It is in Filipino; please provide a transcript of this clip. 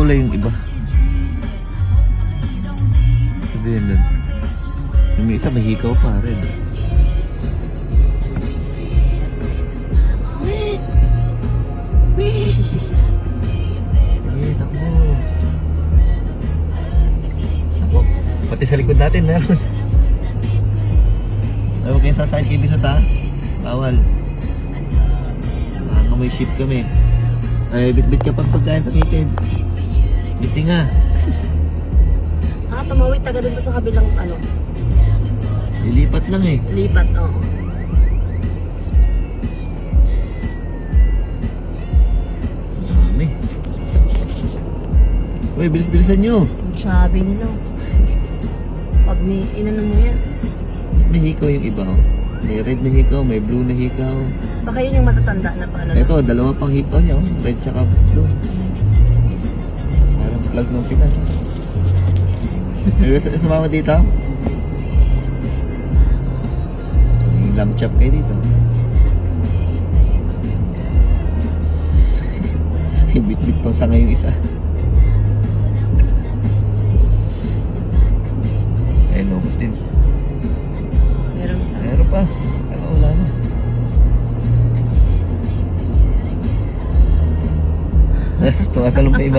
kulay yung iba. Sabihin nun. Yung isa may hikaw pa rin. Takbo. Takbo. Pati sa likod natin meron. Huwag kayong sasakit kayo dito ta. Bawal. Baka may ship kami. Ay, bit-bit ka pang pagkain sa ngipin. Biti nga. Tumawid taga dun sa kabilang ano. Lilipat lang eh. Lipat, oo. Dami. Uy, bilis-bilisan nyo. Ang chubby nila. Pag inano mo yan. May hikaw yung iba. Oh. May red na hikaw, may blue na hikaw. Baka yun yung matatanda na paano. Ito, dalawa pang hikaw niya. Oh. Red tsaka blue. Parang flag ng Pinas. May sumama dito? May lamb chop kayo dito. Bit-bit pang sanga yung isa. Eh, locos din. Meron pa. Ano, wala na. Tumatalong pa iba.